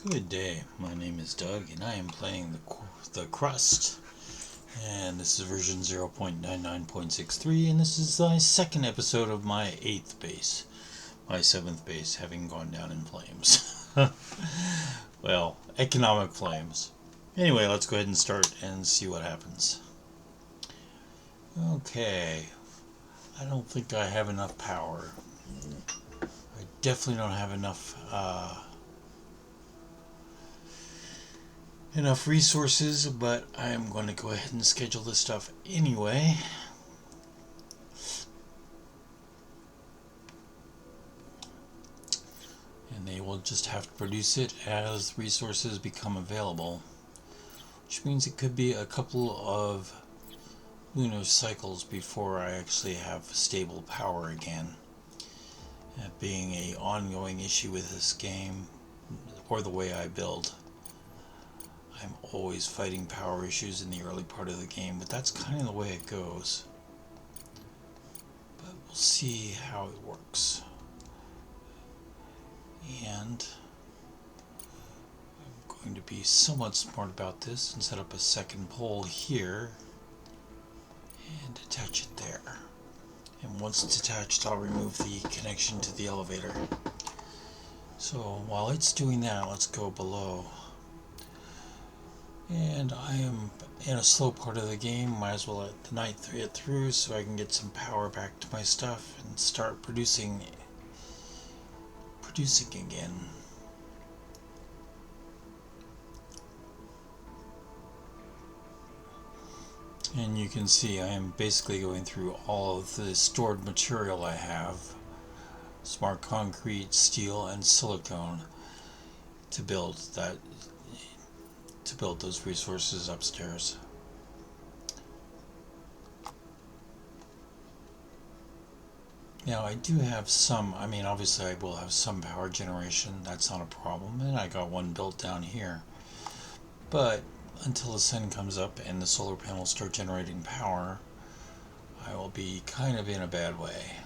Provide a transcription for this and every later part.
Good day, my name is Doug and I am playing the Crust, and this is version 0.99.63, and this is my second episode of my 8th base, my 7th base having gone down in flames. Well, economic flames. Anyway, let's go ahead and start and see what happens. Okay, I don't think I have enough power. I definitely don't have enough resources, but I am going to go ahead and schedule this stuff anyway. And they will just have to produce it as resources become available, which means it could be a couple of lunar cycles before I actually have stable power again. That being an ongoing issue with this game, or the way I build. I'm always fighting power issues in the early part of the game, but that's kind of the way it goes. But we'll see how it works. And I'm going to be somewhat smart about this and set up a second pole here and attach it there. And once it's attached, I'll remove the connection to the elevator. So while it's doing that, let's go below. And I am in a slow part of the game. Might as well let the night get through so I can get some power back to my stuff and start producing again. And you can see I am basically going through all of the stored material I have, smart concrete, steel, and silicone, to build those resources upstairs. Now I do have some, obviously I will have some power generation, that's not a problem, and I got one built down here. But until the sun comes up and the solar panels start generating power, I will be kind of in a bad way.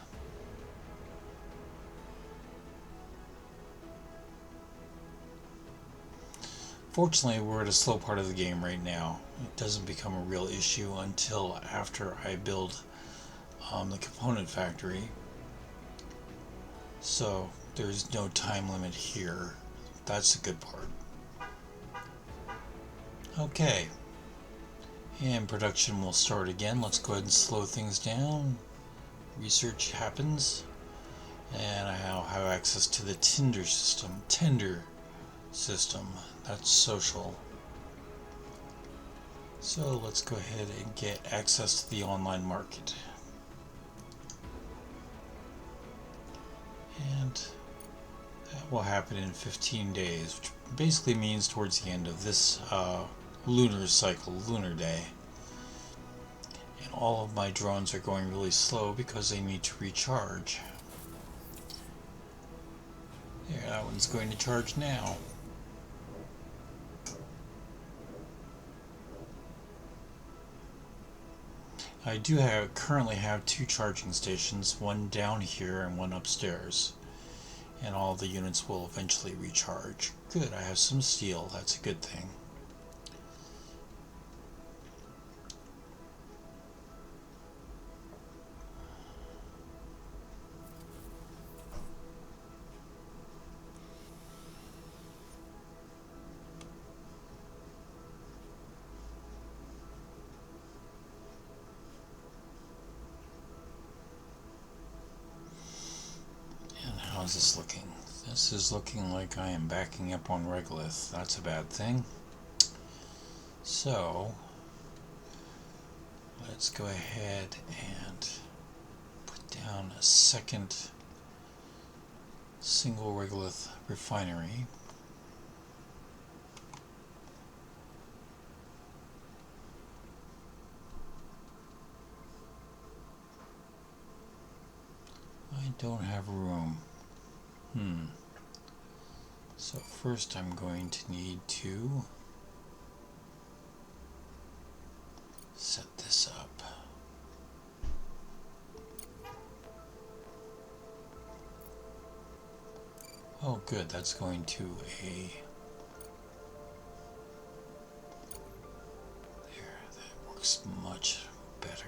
Fortunately, we're at a slow part of the game right now. It doesn't become a real issue until after I build the component factory. So there's no time limit here. That's the good part. Okay. And production will start again. Let's go ahead and slow things down. Research happens. And I now have access to the Tender system. That's social. So let's go ahead and get access to the online market. And that will happen in 15 days, which basically means towards the end of this lunar cycle, lunar day. And all of my drones are going really slow because they need to recharge. There, that one's going to charge now. I do currently have 2 charging stations, one down here and one upstairs. And all the units will eventually recharge. Good, I have some steel, that's a good thing. How's this looking? This is looking like I am backing up on Regolith. That's a bad thing. So, let's go ahead and put down a second single Regolith refinery. I don't have room. So first I'm going to need to set this up. Oh good, that's going to a works much better.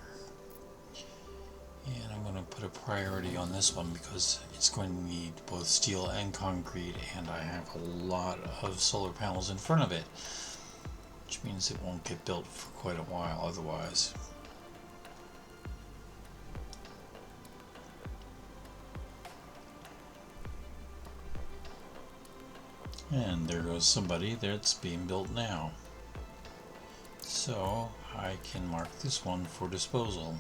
And I'm going to put a priority on this one because it's going to need both steel and concrete, and I have a lot of solar panels in front of it, which means it won't get built for quite a while otherwise. And there goes somebody that's being built now. So I can mark this one for disposal.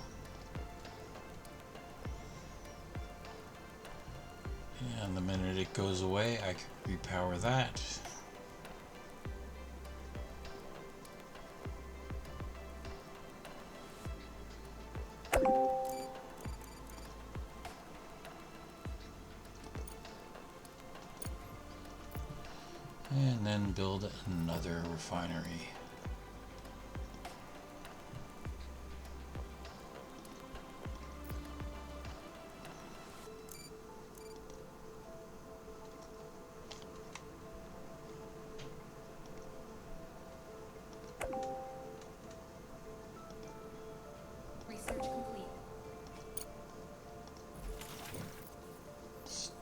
And the minute it goes away, I can repower that. And then build another refinery. Research complete.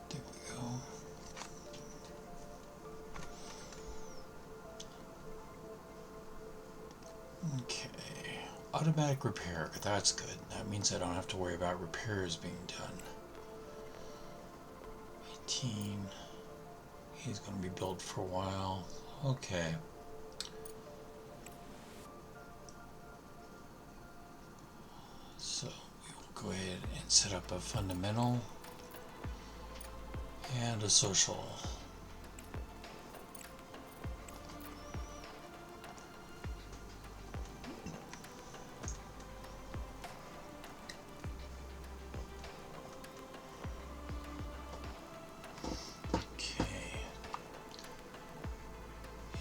There we go. Okay, automatic repair, that's good. That means I don't have to worry about repairs being done. 18, he's going to be built for a while. Okay. So we will go ahead and set up a fundamental and a social.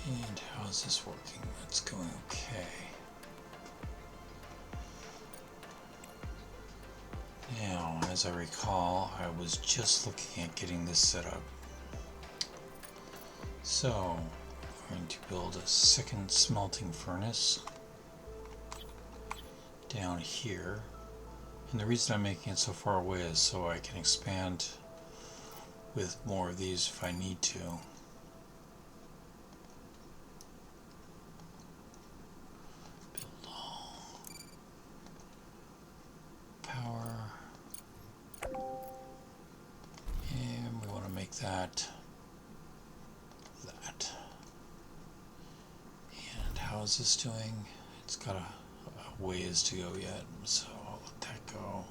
And how is this working? That's going okay. Now, as I recall, I was just looking at getting this set up. So, I'm going to build a second smelting furnace down here. And the reason I'm making it so far away is so I can expand with more of these if I need to. That. And how is this doing? It's got a ways to go yet, so I'll let that go.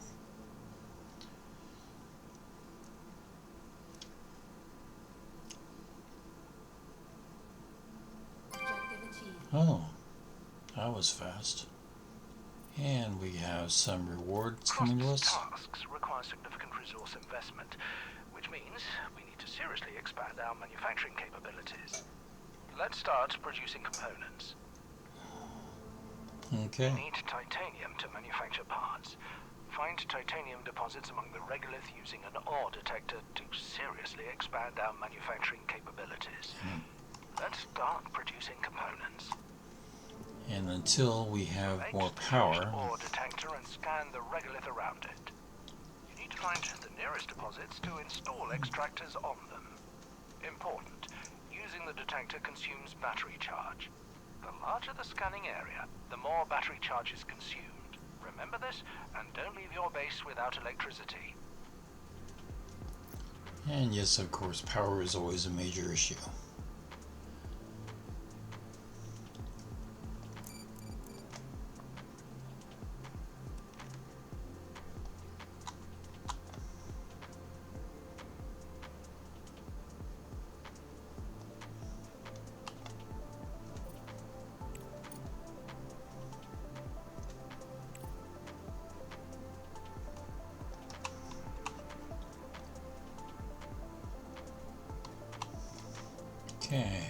Objective achieved. Oh, that was fast. And we have some rewards coming to us. Tasks require significant resource investment, which means we need to seriously expand our manufacturing capabilities. Let's start producing components. Okay. We need titanium to manufacture parts. Find titanium deposits among the regolith using an ore detector to seriously expand our manufacturing capabilities. Let's start producing components. And until we have Make more the power. nearest ore detector and scan the regolith around it. You need to find the nearest deposits to install extractors on them. Important. Using the detector consumes battery charge. The larger the scanning area, the more battery charge is consumed. Remember this, and don't leave your base without electricity. And yes, of course, power is always a major issue. Okay.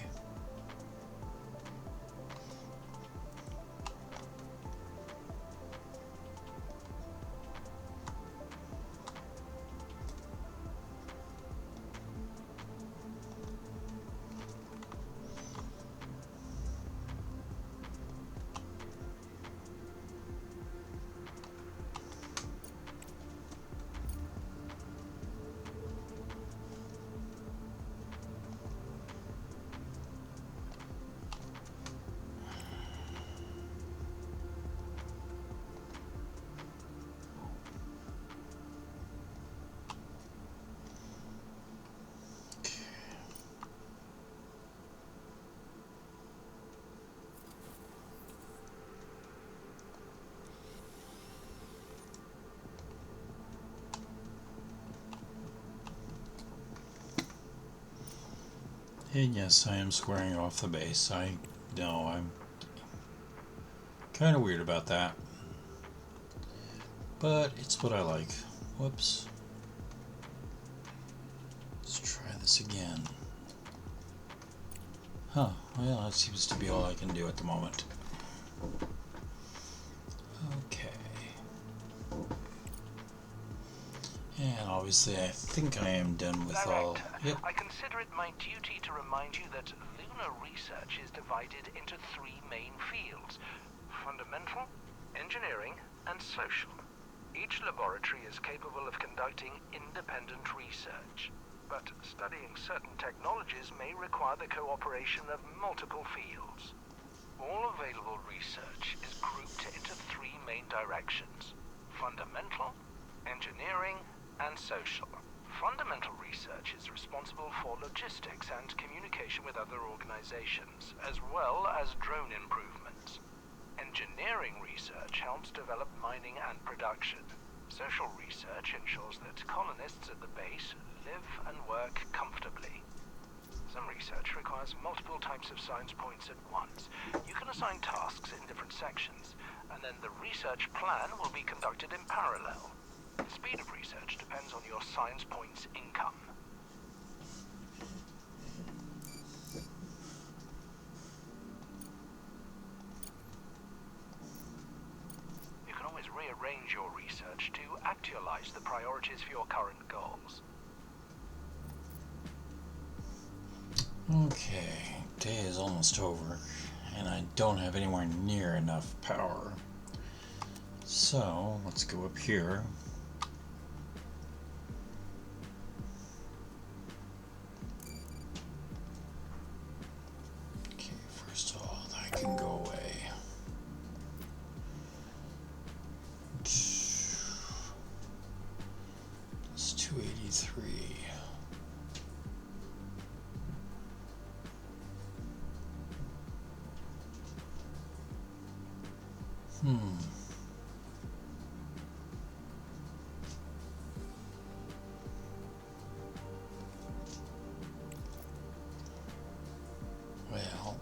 And yes, I am squaring off the base. I know I'm kind of weird about that. But it's what I like. Whoops. Let's try this again. Huh, well, that seems to be all I can do at the moment. Okay. And obviously I think I am done with all... Director, Yep. I consider it my duty to remind you that lunar research is divided into three main fields: fundamental, engineering, and social. Each laboratory is capable of conducting independent research, but studying certain technologies may require the cooperation of multiple fields. All available research is grouped into three main directions: fundamental, engineering, and social. Fundamental research is responsible for logistics and communication with other organizations, as well as drone improvements. Engineering research helps develop mining and production. Social research ensures that colonists at the base live and work comfortably. Some research requires multiple types of science points at once. You can assign tasks in different sections, and then the research plan will be conducted in parallel. The speed of research depends on your science points income. You can always rearrange your research to actualize the priorities for your current goals. Okay, day is almost over, and I don't have anywhere near enough power. So, let's go up here. Okay, first of all, that can go away. It's 283. Well,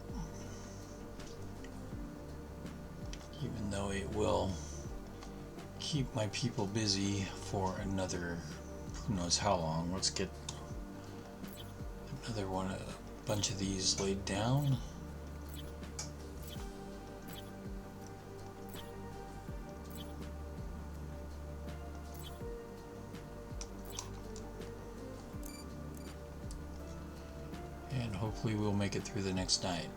even though it will keep my people busy for another who knows how long, let's get another one, a bunch of these laid down. And hopefully we'll make it through the next night.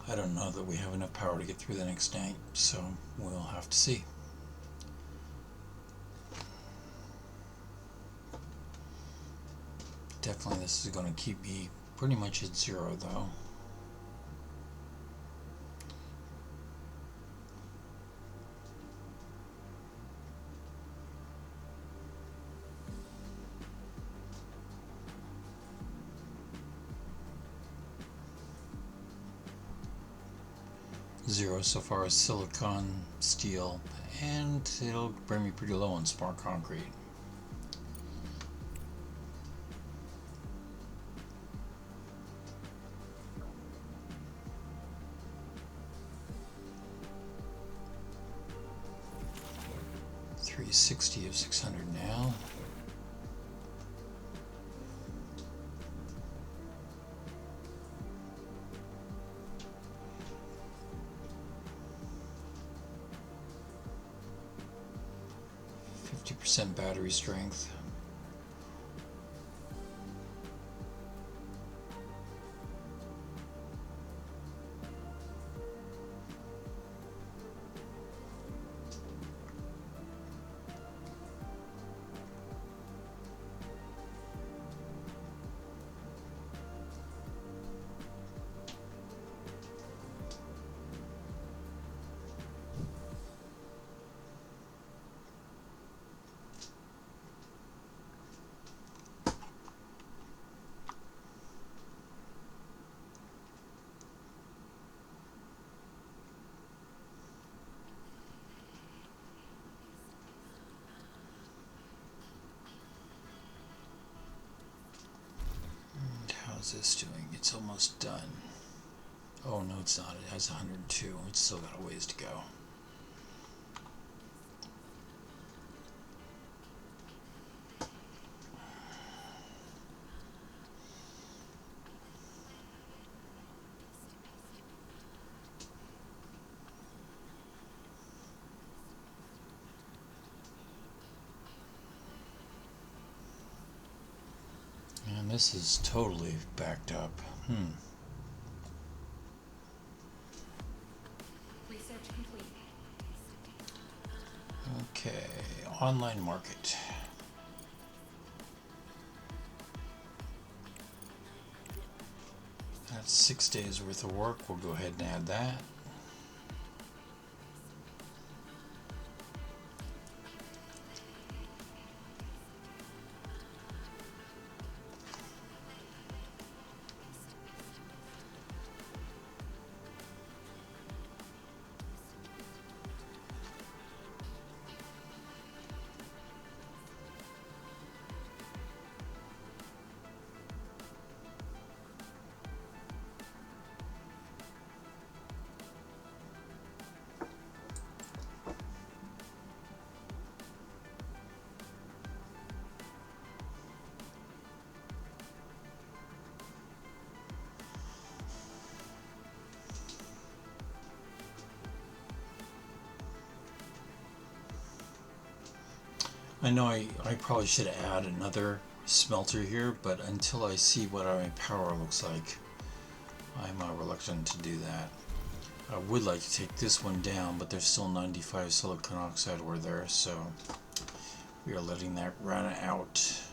I don't know that we have enough power to get through the next night, so we'll have to see. Definitely this is going to keep me pretty much at zero though. Zero so far as silicon, steel, and it'll bring me pretty low on smart concrete. $360 of 600 now. % battery strength. How's this doing? It's almost done. Oh no, it's not. It has 102. It's still got a ways to go. And this is totally backed up. Research complete. Okay, online market. That's 6 days worth of work. We'll go ahead and add that. I know I probably should add another smelter here, but until I see what my power looks like, I'm reluctant to do that. I would like to take this one down, but there's still 95 silicon oxide ore there, so we are letting that run out.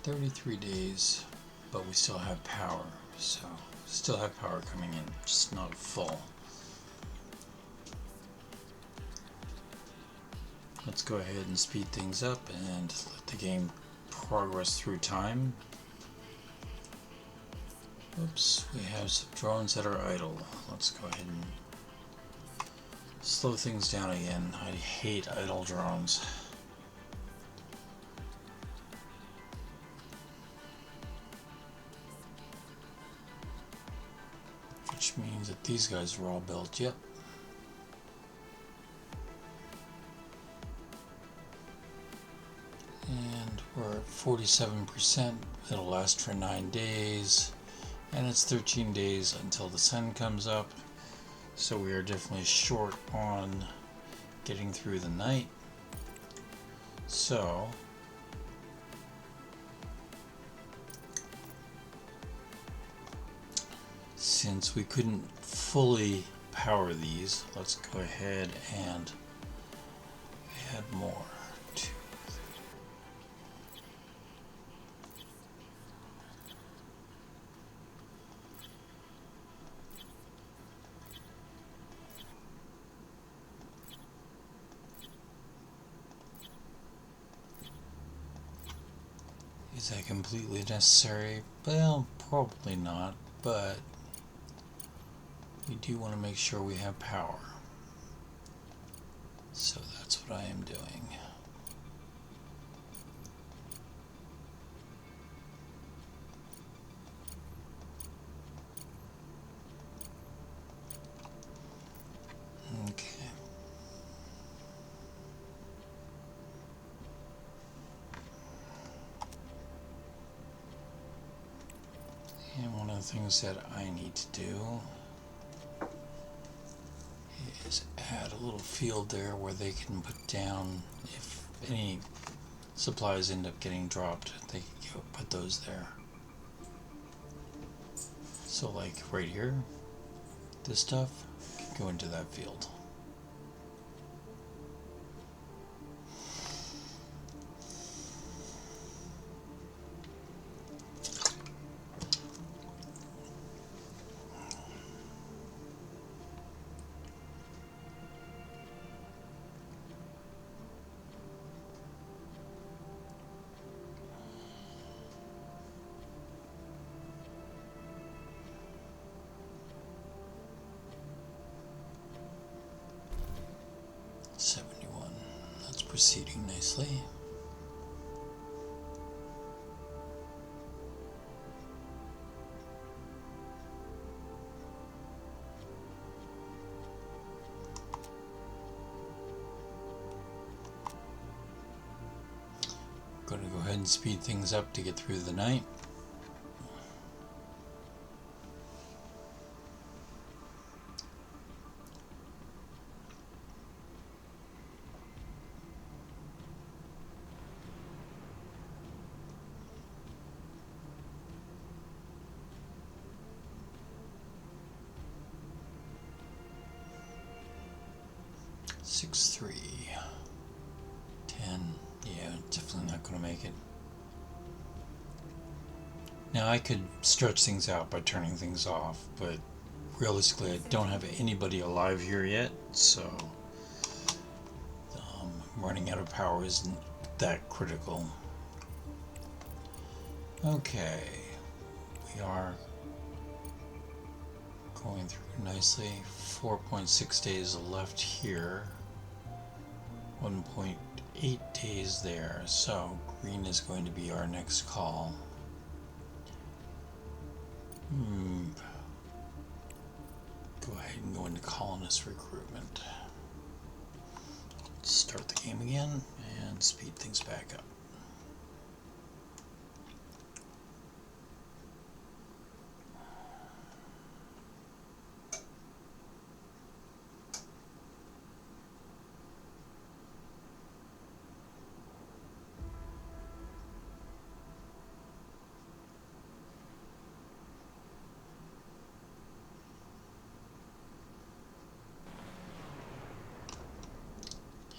"33 days, but we still have power, so still have power coming in, just not full." Let's go ahead and speed things up and let the game progress through time. Oops, we have some drones that are idle. Let's go ahead and slow things down again. I hate idle drones. Which means that these guys were all built. Yep. And we're at 47%. It'll last for 9 days. And it's 13 days until the sun comes up. So we are definitely short on getting through the night. So since we couldn't fully power these, let's go ahead and add more. Is that completely necessary? Well, probably not, but we do want to make sure we have power. So that's what I am doing. Okay. And one of the things that I need to do is add a little field there where they can put down, if any supplies end up getting dropped, they can go put those there. So like right here, this stuff can go into that field. Proceeding nicely. Going to go ahead and speed things up to get through the night. Six, 3, 10. Yeah, definitely not going to make it. Now I could stretch things out by turning things off, but realistically I don't have anybody alive here yet, so running out of power isn't that critical. Okay, we are going through nicely. 4.6 days left here. 1.8 days there, so green is going to be our next call. Go ahead and go into colonist recruitment. Start the game again and speed things back up.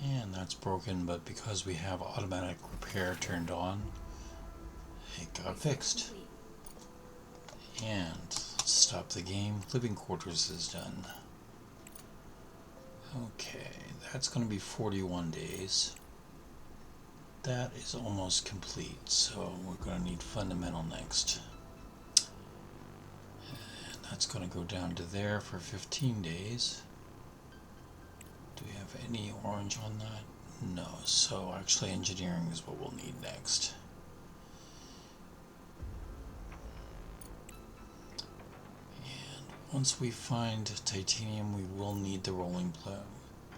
And that's broken, but because we have automatic repair turned on, it got fixed. And let's stop the game. Living quarters is done. Okay, that's going to be 41 days. That is almost complete, so we're going to need fundamental next. And that's going to go down to there for 15 days. Do we have any orange on that? No, so actually engineering is what we'll need next. And once we find titanium, we will need the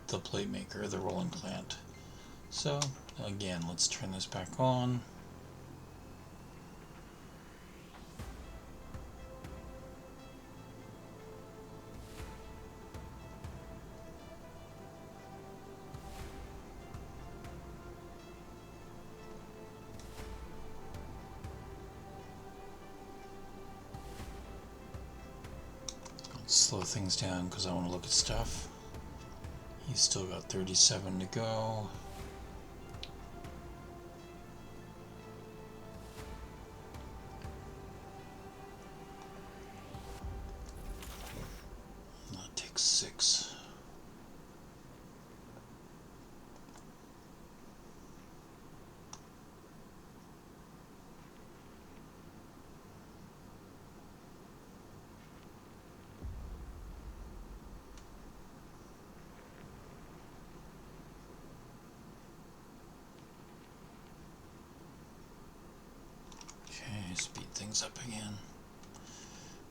the plate maker, the rolling plant. So again, let's turn this back on. Slow things down because I want to look at stuff. He's still got 37 to go. That takes 6. Speed things up again.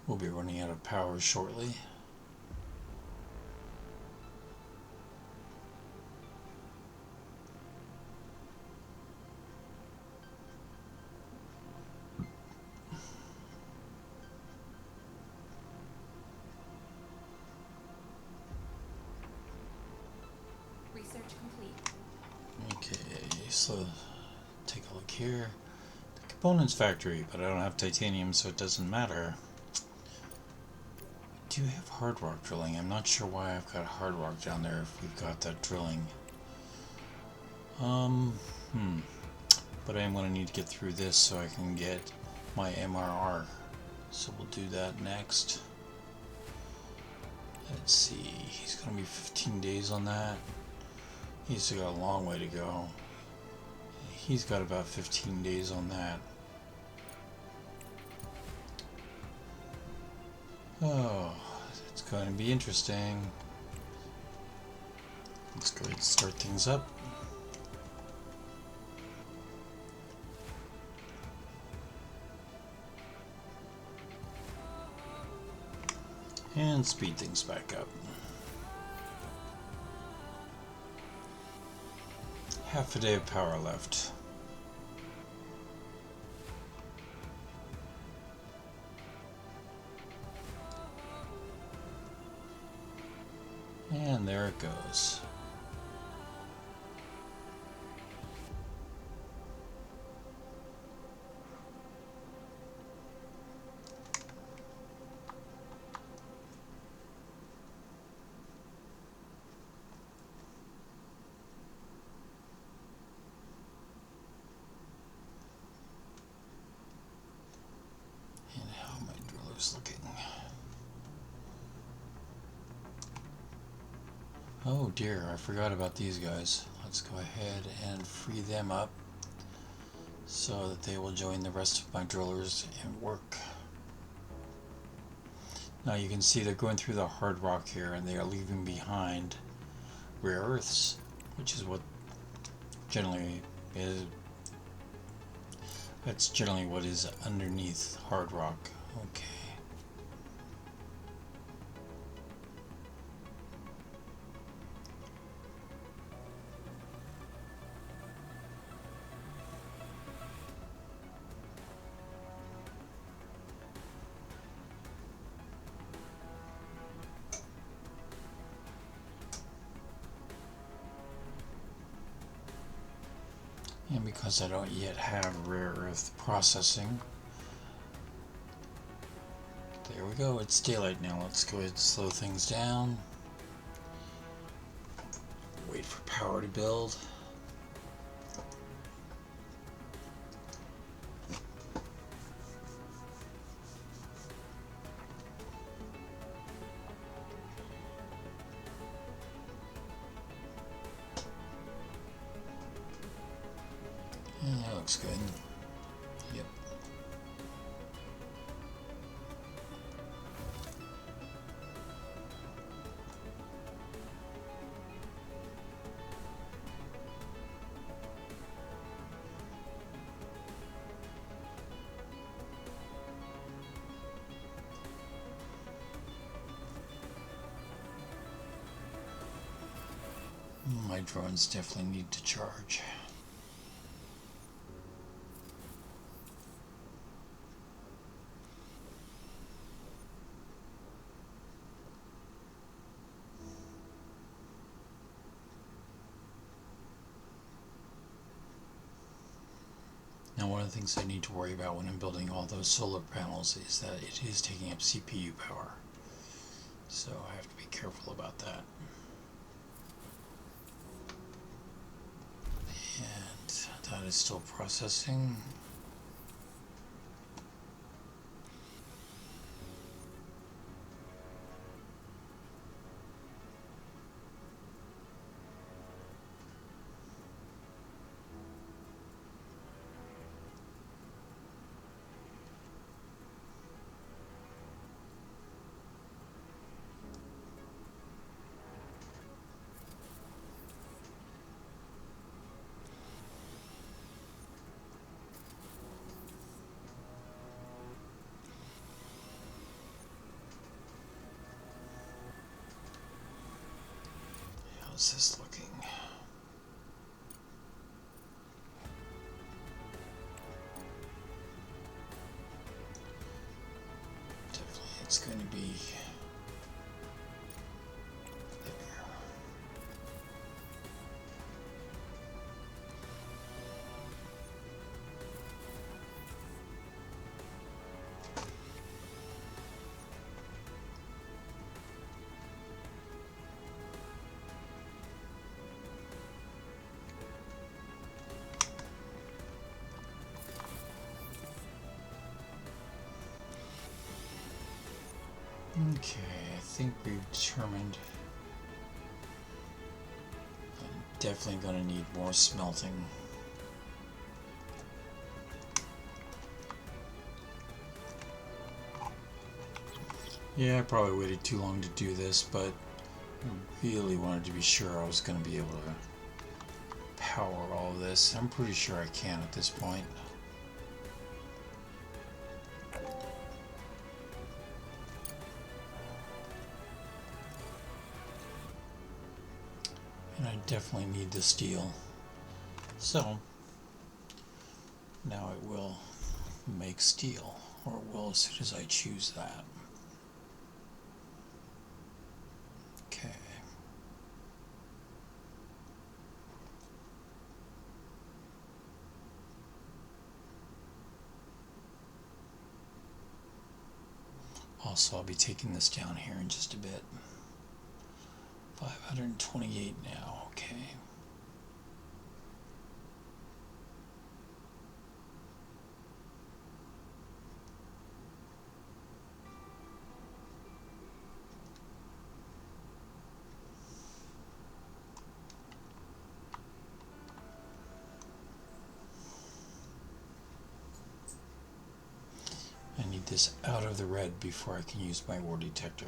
We'll be running out of power shortly. Research complete. Okay, so take a look here. Components factory, but I don't have titanium, so it doesn't matter. do have hard rock drilling. I'm not sure why I've got hard rock down there if we've got that drilling. But I am going to need to get through this so I can get my MRR. So we'll do that next. Let's see, he's going to be 15 days on that. He's still got a long way to go. He's got about 15 days on that. Oh, it's going to be interesting. Let's go ahead and start things up. And speed things back up. Half a day of power left. And there it goes. And how are my drillers looking? Oh dear, I forgot about these guys. Let's go ahead and free them up so that they will join the rest of my drillers and work. Now you can see they're going through the hard rock here and they are leaving behind rare earths, which is what generally is, that's generally what is underneath hard rock. Okay. And because I don't yet have rare earth processing, there we go, it's daylight now. Let's go ahead and slow things down. Wait for power to build. And that looks good. Yep. My drones definitely need to charge. Now one of the things I need to worry about when I'm building all those solar panels is that it is taking up CPU power. So I have to be careful about that. And that is still processing. How's this looking? Definitely it's going to be there. Okay, I think we've determined I'm definitely going to need more smelting. Yeah, I probably waited too long to do this, but I really wanted to be sure I was going to be able to power all of this. I'm pretty sure I can at this point. And I definitely need the steel. So, now it will make steel, or it will as soon as I choose that. Okay. Also, I'll be taking this down here in just a bit. 528 now, okay. I need this out of the red before I can use my ore detector.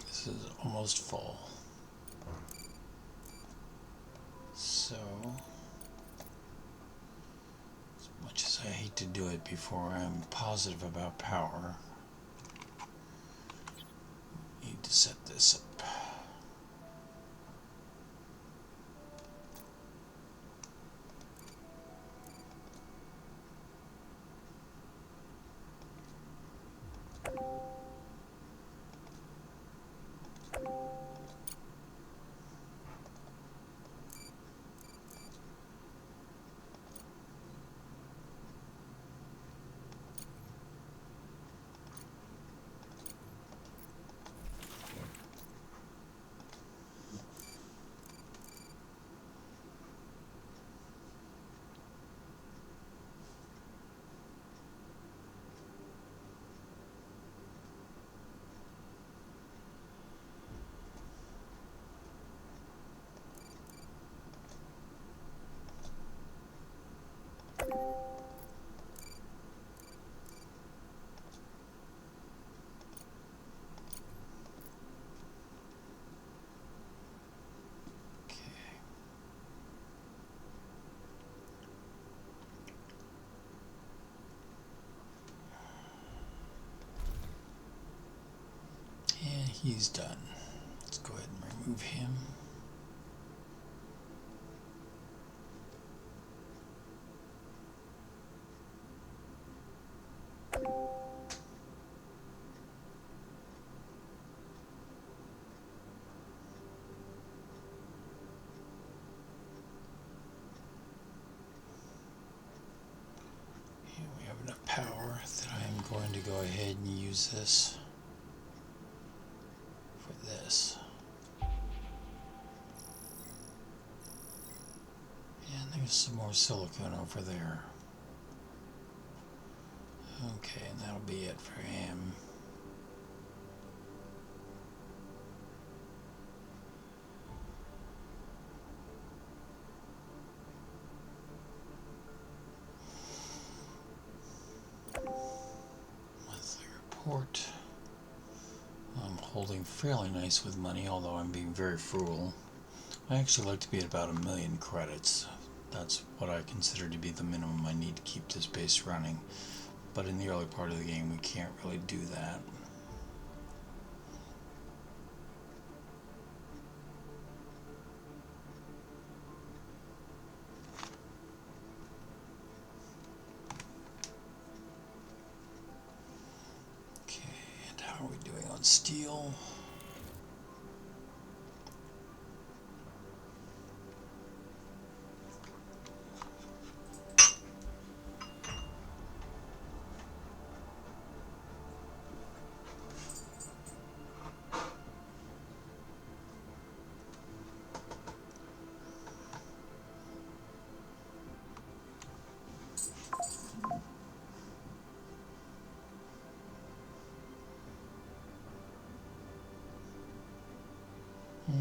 This is almost full. So, as much as I hate to do it before I'm positive about power, need to set this up. And he's done. Let's go ahead and remove him. And we have enough power that I'm going to go ahead and use this for this. And there's some more silicone over there. Okay, and that'll be it for him. transport. I'm holding fairly nice with money, although I'm being very frugal. I actually like to be at about 1,000,000 credits. That's what I consider to be the minimum I need to keep this base running. But in the early part of the game, we can't really do that. Okay, and how are we doing on steel?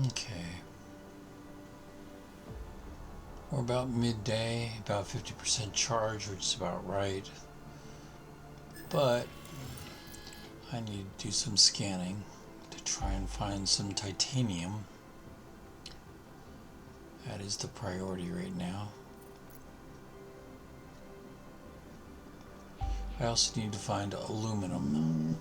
Okay. We're about midday, about 50% charge, which is about right. But I need to do some scanning to try and find some titanium. That is the priority right now. I also need to find aluminum.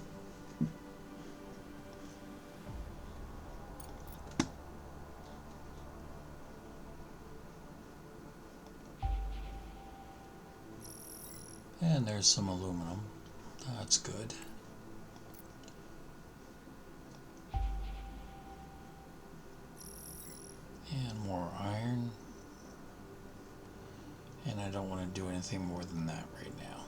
And there's some aluminum. That's good. And more iron. And I don't want to do anything more than that right now.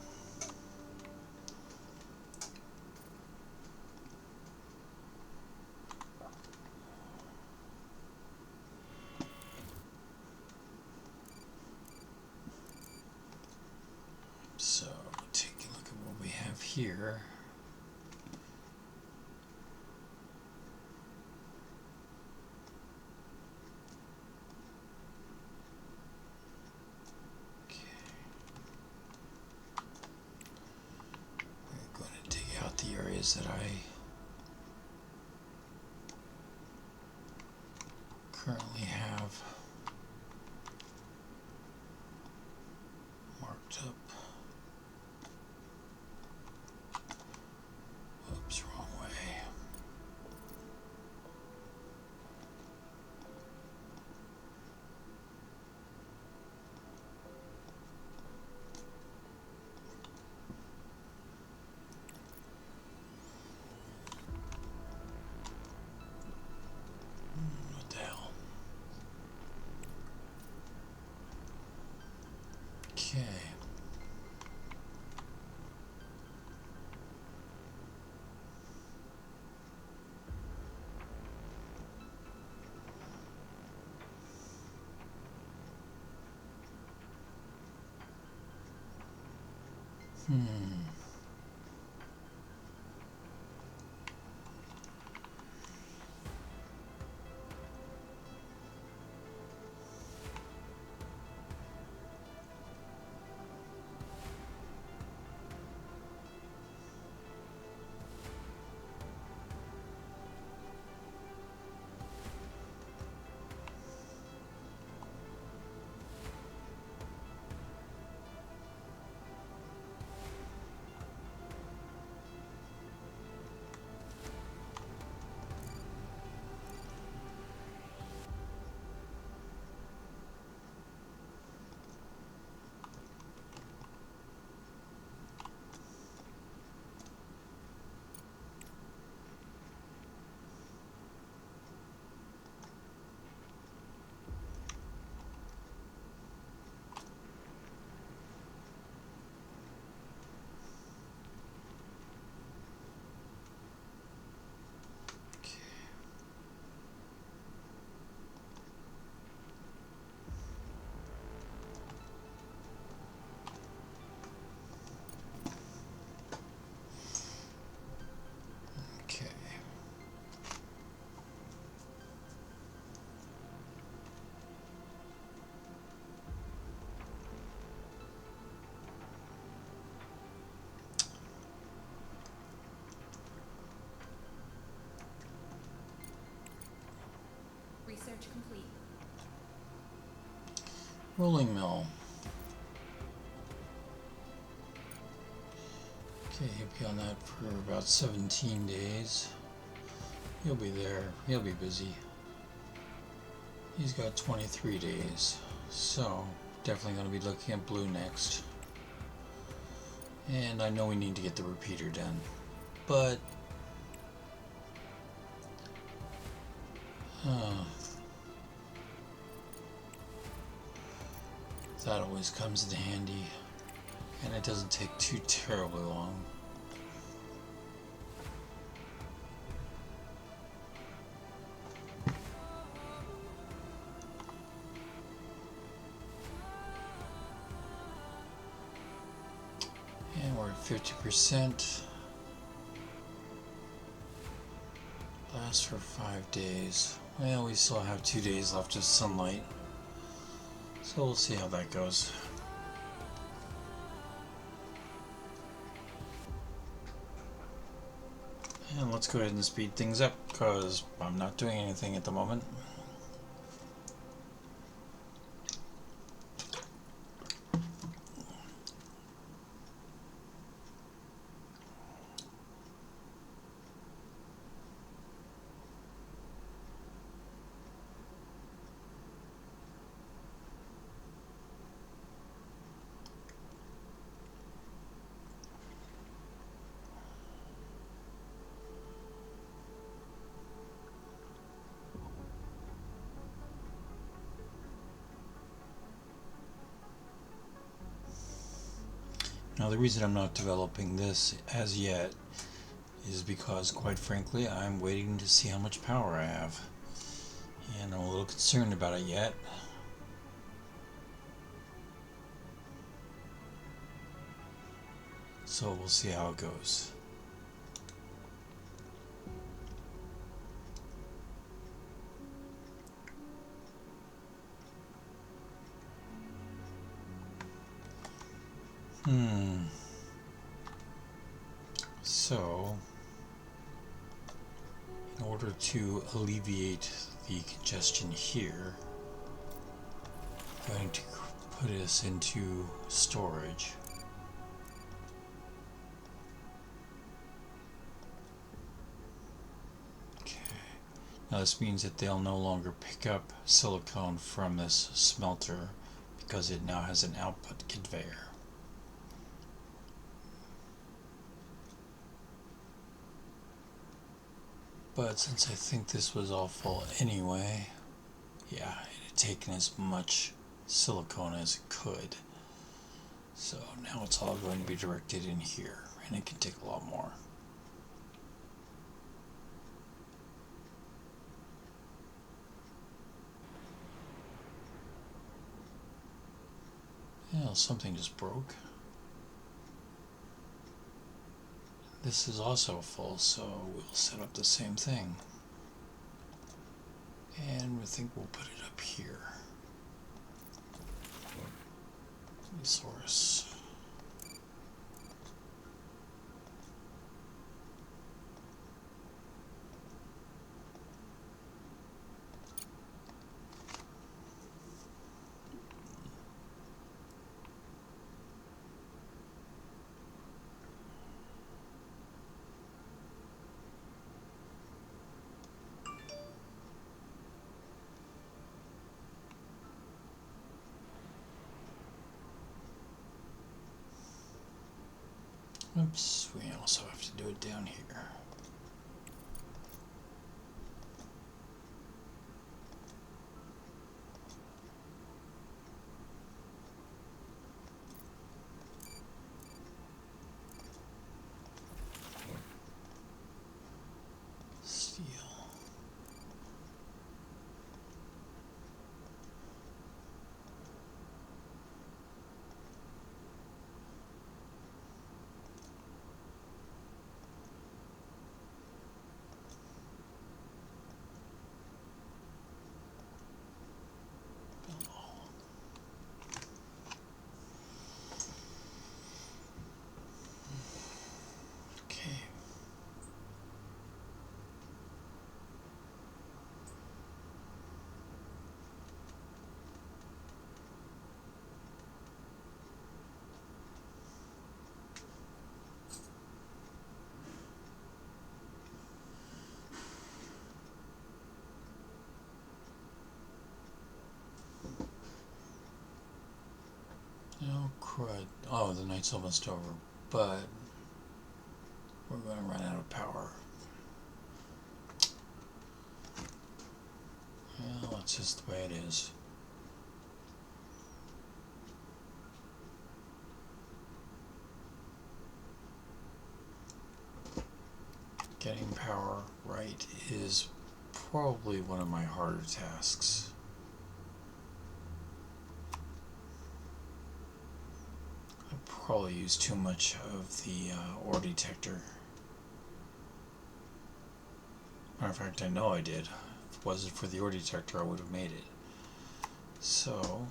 So, take a look at what we have here. We're going to dig out the areas that I currently have marked up. Oops, wrong way. What the hell? Okay. Research complete. Rolling mill. Okay, he'll be on that for about 17 days. He'll be there. He'll be busy. He's got 23 days. So, definitely going to be looking at blue next. And I know we need to get the repeater done. But that always comes in handy. And it doesn't take too terribly long. And we're at 50%. Lasts for 5 days. Well, we still have 2 days left of sunlight. So we'll see how that goes. And let's go ahead and speed things up because I'm not doing anything at the moment. Now the reason I'm not developing this as yet is because, quite frankly, I'm waiting to see how much power I have. And I'm a little concerned about it yet. So we'll see how it goes. So, in order to alleviate the congestion here, I'm going to put us into storage. Okay. Now this means that they'll no longer pick up silicone from this smelter because it now has an output conveyor. But since I think this was all full anyway, yeah, it had taken as much silicone as it could. So now it's all going to be directed in here, and it can take a lot more. Yeah, something just broke. This is also full, so we'll set up the same thing. And I think we'll put it up here. Resource. Oops, we also have to do it down here. Steel. know the night's almost over, but we're going to run out of power. Well, that's just the way it is. Getting power right is probably one of my harder tasks. I probably use too much of the ore detector. Matter of fact, I know I did. If it wasn't for the ore detector, I would have made it. So,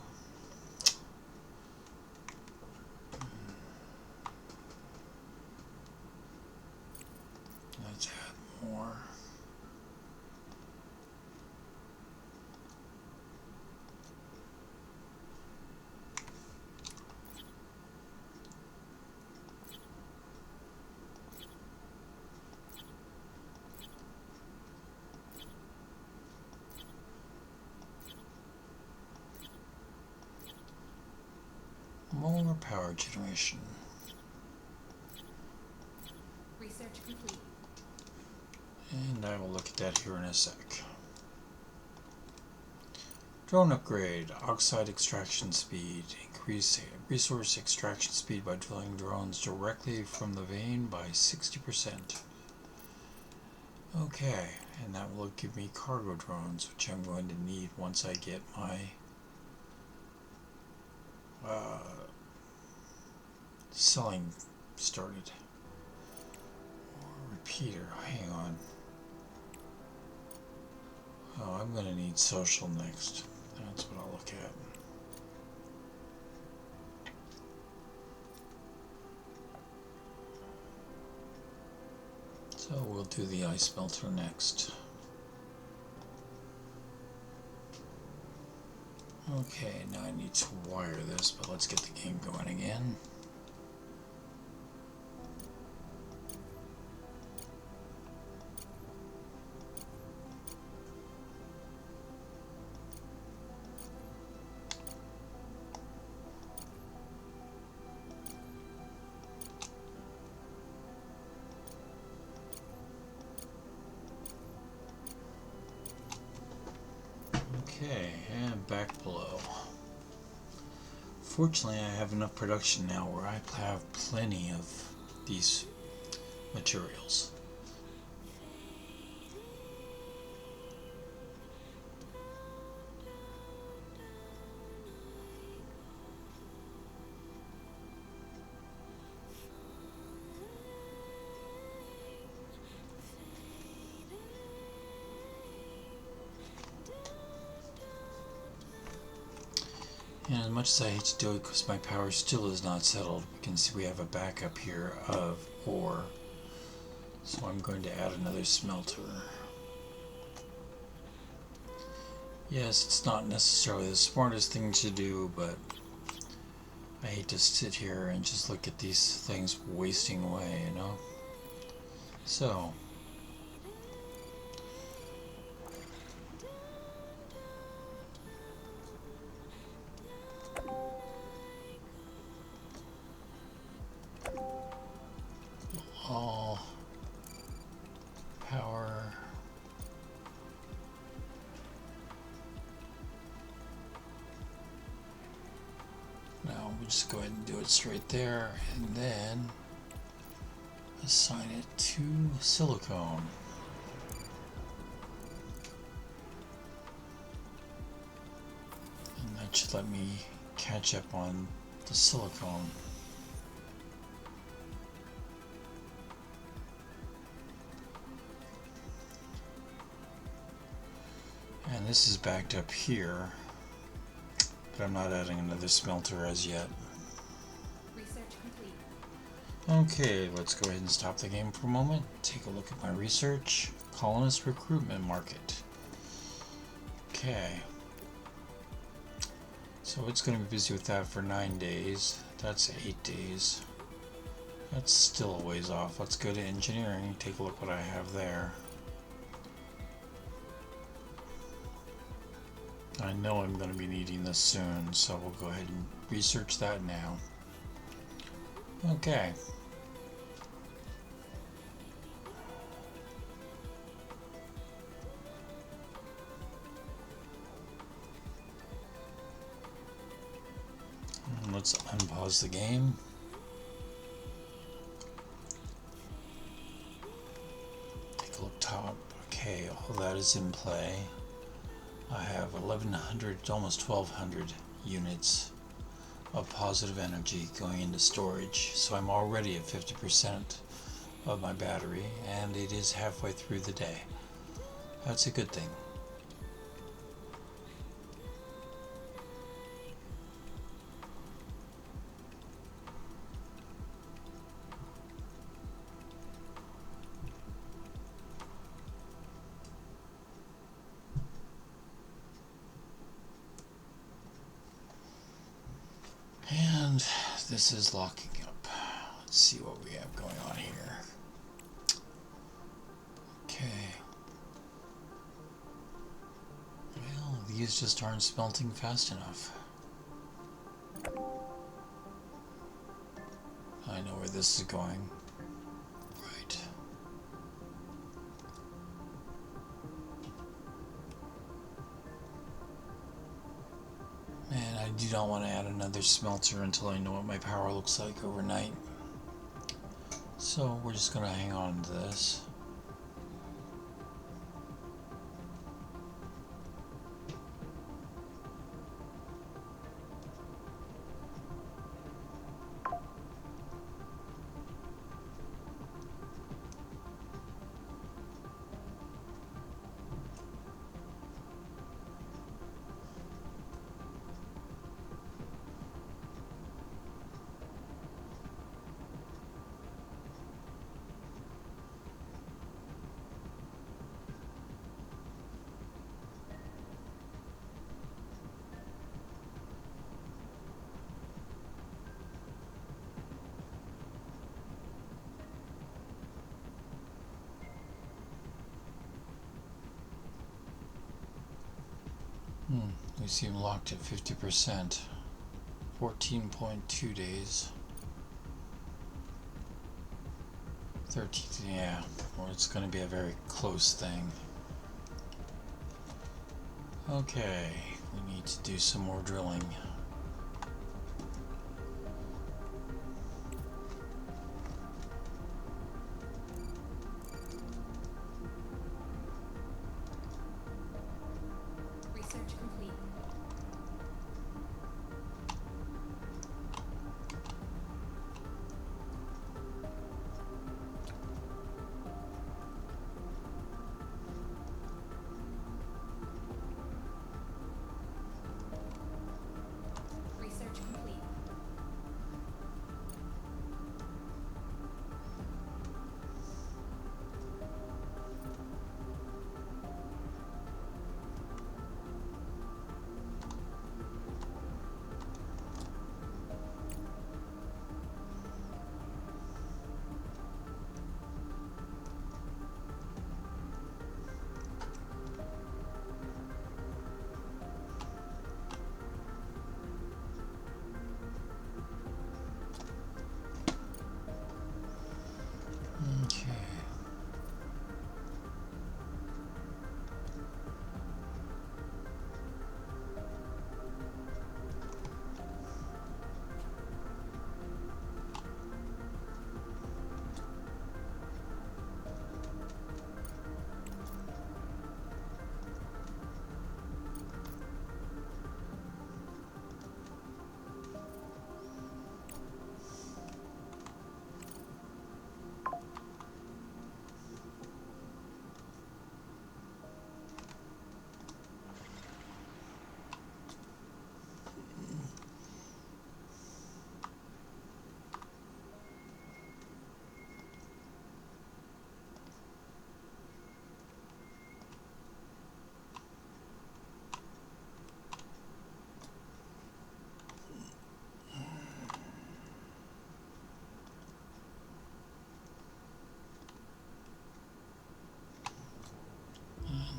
let's add more. More power generation. Research complete. And I will look at that here in a sec. Drone upgrade. Oxide extraction speed. Increase resource extraction speed by drilling drones directly from the vein by 60%. Okay, and that will give me cargo drones, which I'm going to need once I get my selling started. Repeater, hang on. Oh, I'm going to need social next. That's what I'll look at. So we'll do the ice melter next. Okay, now I need to wire this, but let's get the game going again. Okay, and back below. Fortunately, I have enough production now where I have plenty of these materials. And as much as I hate to do it because my power still is not settled, we can see we have a backup here of ore. So I'm going to add another smelter. Yes, it's not necessarily the smartest thing to do, but I hate to sit here and just look at these things wasting away, you know? So, all power. Now we'll just go ahead and do it straight there, and then assign it to silicone. And that should let me catch up on the silicone. And this is backed up here, but I'm not adding another smelter as yet. Research complete. Okay, let's go ahead and stop the game for a moment. Take a look at my research. Colonist recruitment market. Okay. So it's going to be busy with that for 9 days. That's 8 days. That's still a ways off. Let's go to engineering. Take a look what I have there. I know I'm going to be needing this soon, so we'll go ahead and research that now. Okay. Let's unpause the game. Take a look top. Okay, all that is in play. I have 1100, almost 1200 units of positive energy going into storage, so I'm already at 50% of my battery, and it is halfway through the day. That's a good thing. And this is locking up. Let's see what we have going on here. Okay. Well, these just aren't smelting fast enough. I know where this is going. Right. Man, I do not want to add another smelter until I know what my power looks like overnight. So we're just going to hang on to this. We seem locked at 50%. 14.2 days. 13, yeah, well, it's going to be a very close thing. Okay, we need to do some more drilling. Research complete. Research complete. Okay.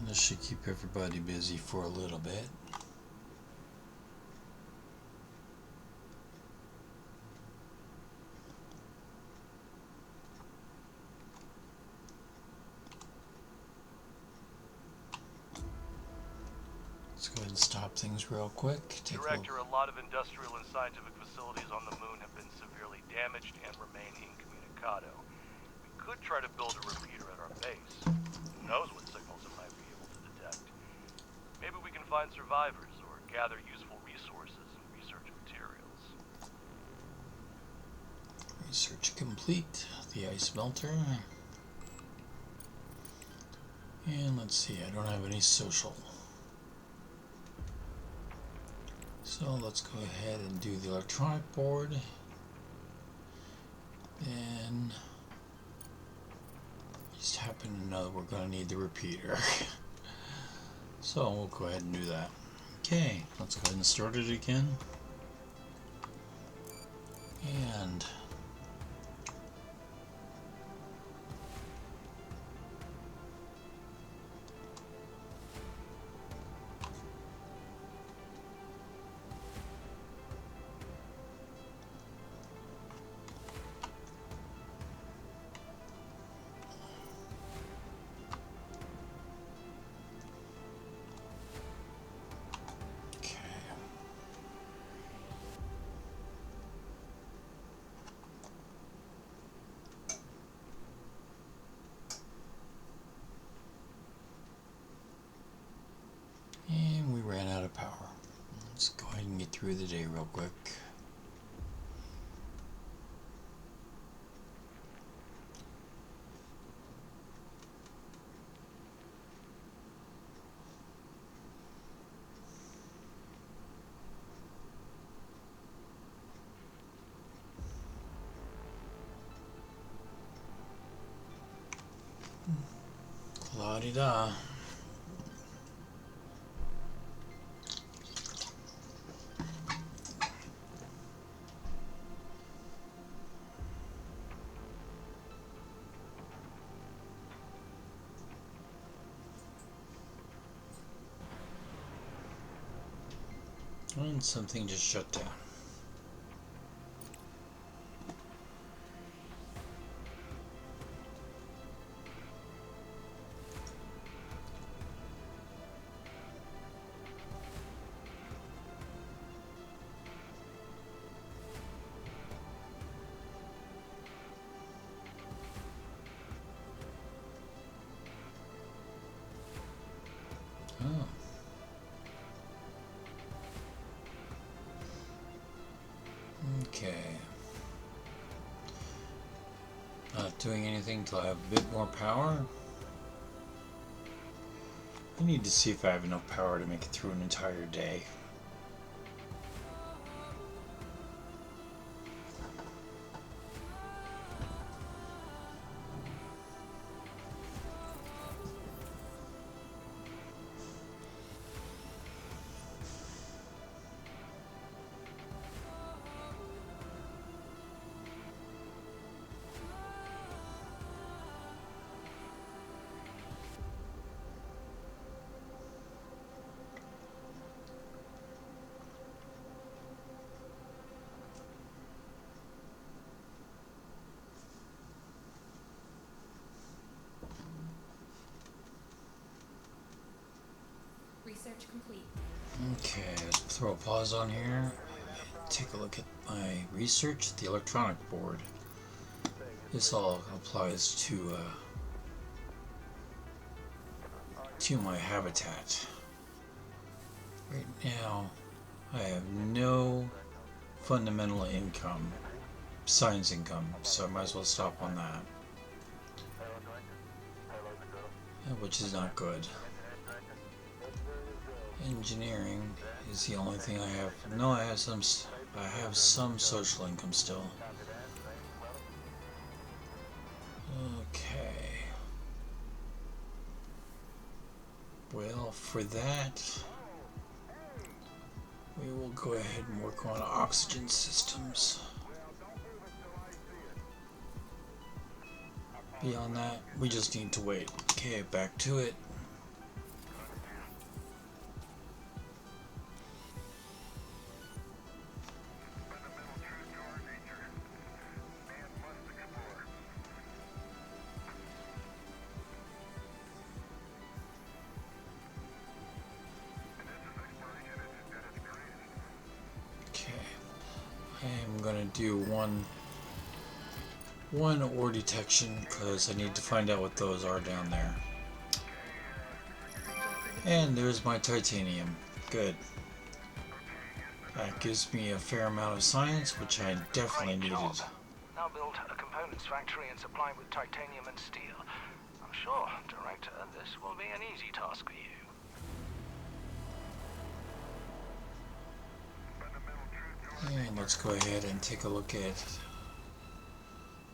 This should keep everybody busy for a little bit. Let's go ahead and stop things real quick. Director, a lot of industrial and scientific facilities on the moon have been severely damaged and remain incommunicado. We could try to build a repeater at our base. Who knows what signals it might be able to detect. Maybe we can find survivors or gather useful resources and research materials. Research complete. The ice melter. And let's see, I don't have any social. So let's go ahead and do the electronic board. Then just happen to know we're going to need the repeater. So we'll go ahead and do that. Okay, let's go ahead and start it again. And we ran out of power. Let's go ahead and get through the day real quick. La-di-da. And something just shut down. Oh. Okay. Not doing anything till I have a bit more power. I need to see if I have enough power to make it through an entire day. Research complete. Okay, let's throw a pause on here. Take a look at my research, the electronic board. This all applies to my habitat. Right now, I have no fundamental income, science income, so I might as well stop on that. Which is not good. Engineering is the only thing I have. No, I have some social income still. Okay. Well, for that, we will go ahead and work on oxygen systems. Beyond that, we just need to wait. Okay, back to it. going to do one ore detection because I need to find out what those are down there. And there's my titanium. Good. That gives me a fair amount of science, which I definitely Great needed. job. Now build a components factory and supply with titanium and steel. I'm sure, Director, this will be an easy task for you. And let's go ahead and take a look at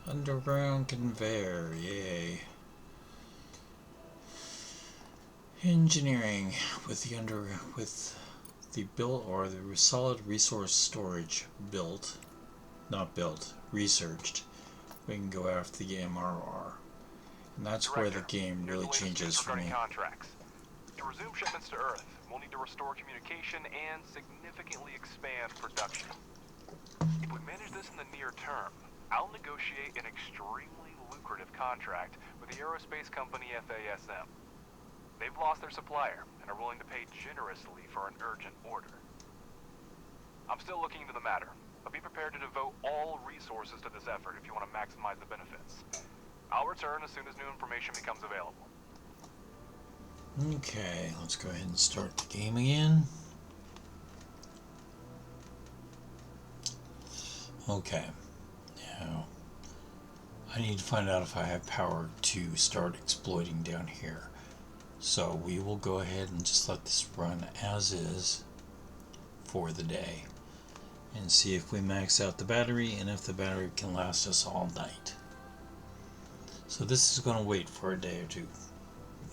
underground conveyor. Yay. Engineering with the built or the solid resource storage built, not built, researched. We can go after the MRR, and that's Director, where the game really changes for me. Contracts. To resume shipments to Earth, we'll need to restore communication and significantly expand production. If we manage this in the near term, I'll negotiate an extremely lucrative contract with the aerospace company FASM. They've lost their supplier and are willing to pay generously for an urgent order. I'm still looking into the matter, but be prepared to devote all resources to this effort if you want to maximize the benefits. I'll return as soon as new information becomes available. Okay, let's go ahead and start the game again. Okay, now I need to find out if I have power to start exploiting down here. So we will go ahead and just let this run as is for the day and see if we max out the battery and if the battery can last us all night. So this is going to wait for a day or two.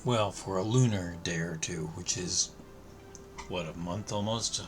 Well, for a lunar day or two, which is, what, a month almost?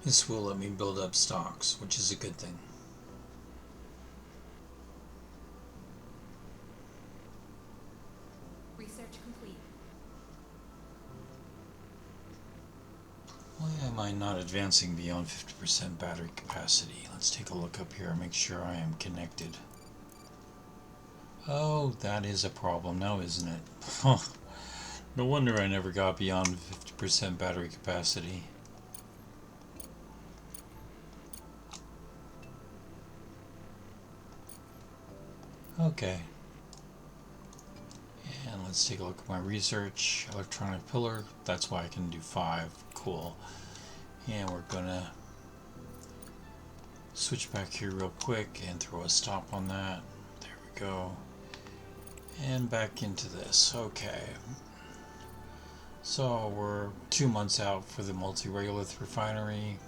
This will let me build up stocks, which is a good thing. Research complete. Why am I not advancing beyond 50% battery capacity? Let's take a look up here and make sure I am connected. Oh, that is a problem now, isn't it? No wonder I never got beyond 50% battery capacity. Okay. And let's take a look at my research. Electronic pillar. That's why I can do 5. Cool. And we're gonna switch back here real quick and throw a stop on that. There we go. And back into this. Okay. So we're 2 months out for the multi-regolith refinery.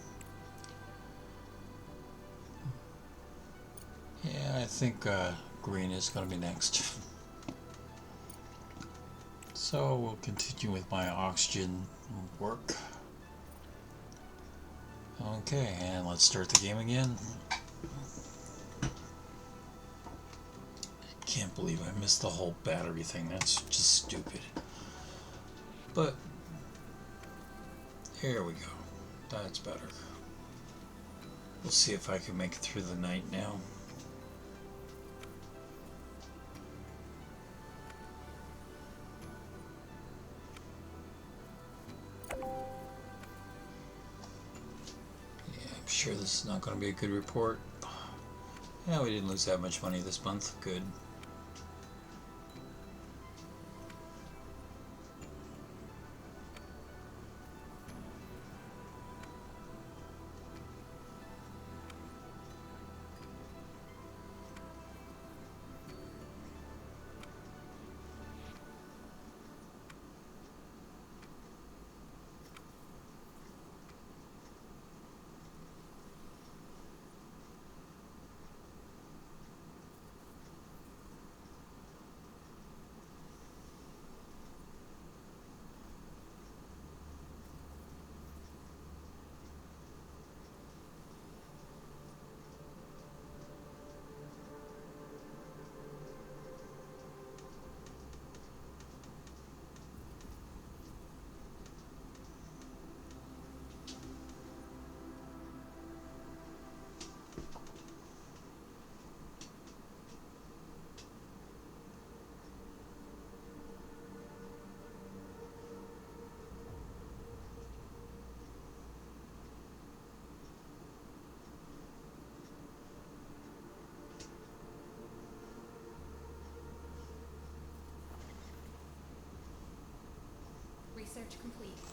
Yeah, I think green is going to be next. So we'll continue with my oxygen work. Okay, and let's start the game again. Can't believe I missed the whole battery thing. That's just stupid. But here we go. That's better. We'll see if I can make it through the night now. Sure, this is not going to be a good report. Yeah, we didn't lose that much money this month. Good.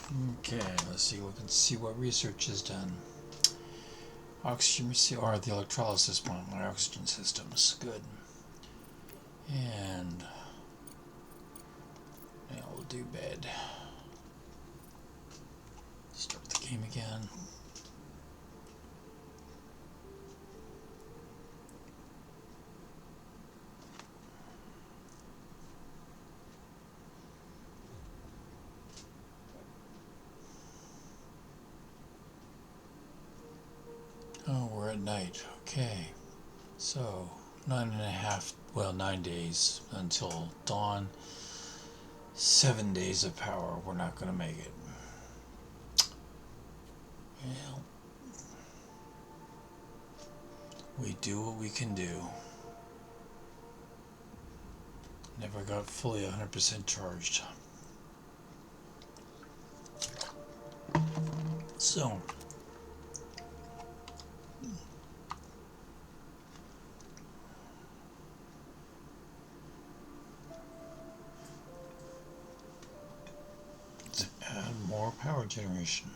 Okay, let's see. We can see what research is done. Oxygen or the electrolysis plant, my oxygen systems. Good. And now we'll do bed. Start the game again. Oh, we're at night. Okay. So, 9 days until dawn. 7 days of power. We're not going to make it. Well, we do what we can do. Never got fully 100% charged. So, let's add more power generation.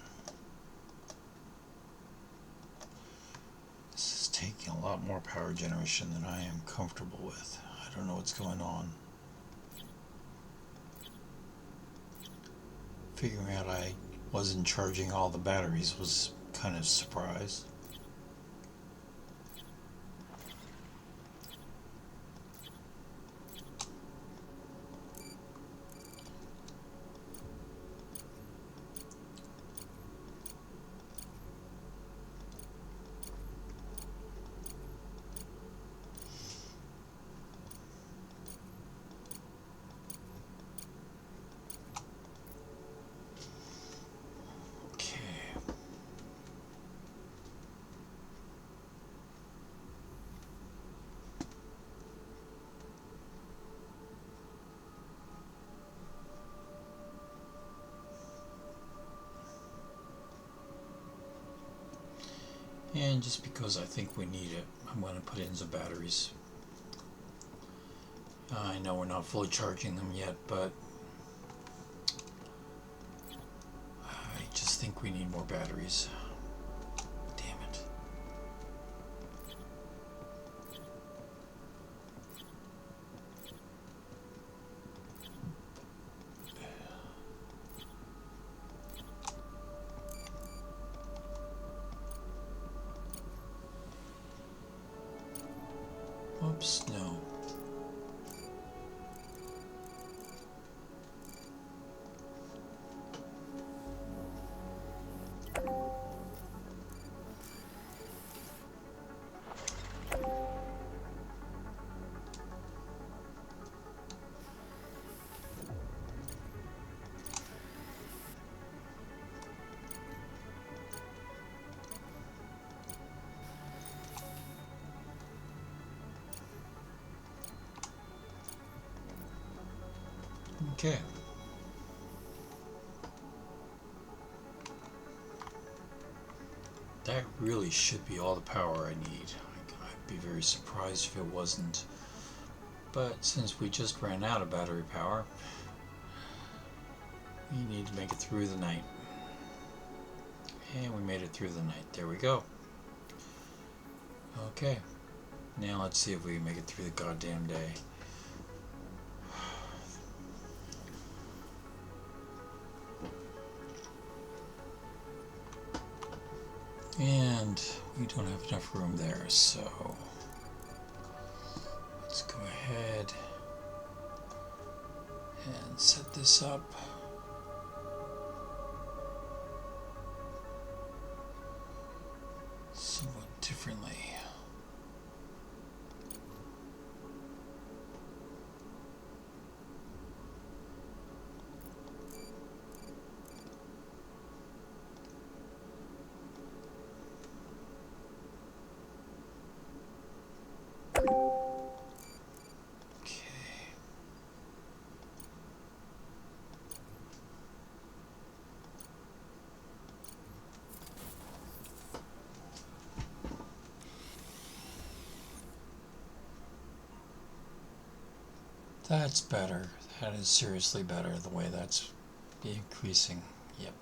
This is taking a lot more power generation than I am comfortable with. I don't know what's going on. Figuring out I wasn't charging all the batteries was kind of a surprise. And just because I think we need it, I'm going to put in some batteries. I know we're not fully charging them yet, but I just think we need more batteries. Damn it. Oops, no. Okay. That really should be all the power I need. I'd be very surprised if it wasn't. But since we just ran out of battery power, we need to make it through the night. And we made it through the night. There we go. Okay. Now let's see if we can make it through the goddamn day. And we don't have enough room there, so let's go ahead and set this up. Somewhat differently. That's better. That is seriously better, the way that's increasing. Yep.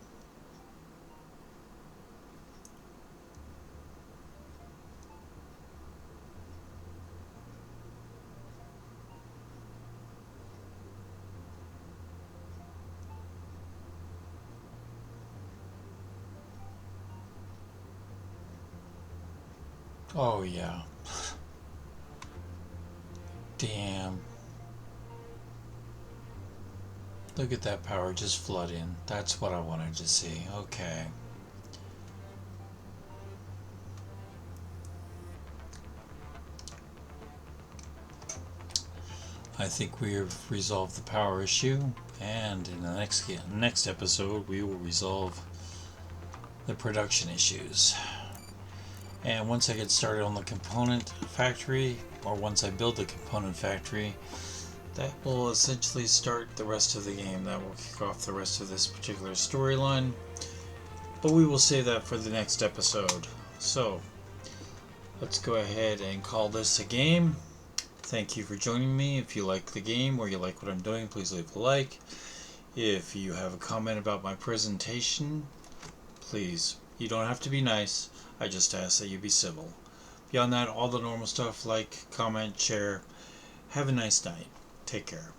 Oh yeah. Damn. Look at that power just flood in. That's what I wanted to see. Okay. I think we have resolved the power issue, and in the next episode we will resolve the production issues. And once I get started on the component factory, or once I build the component factory, that will essentially start the rest of the game. That will kick off the rest of this particular storyline. But we will save that for the next episode. So, let's go ahead and call this a game. Thank you for joining me. If you like the game or you like what I'm doing, please leave a like. If you have a comment about my presentation, please, you don't have to be nice. I just ask that you be civil. Beyond that, all the normal stuff, like, comment, share. Have a nice night. Take care.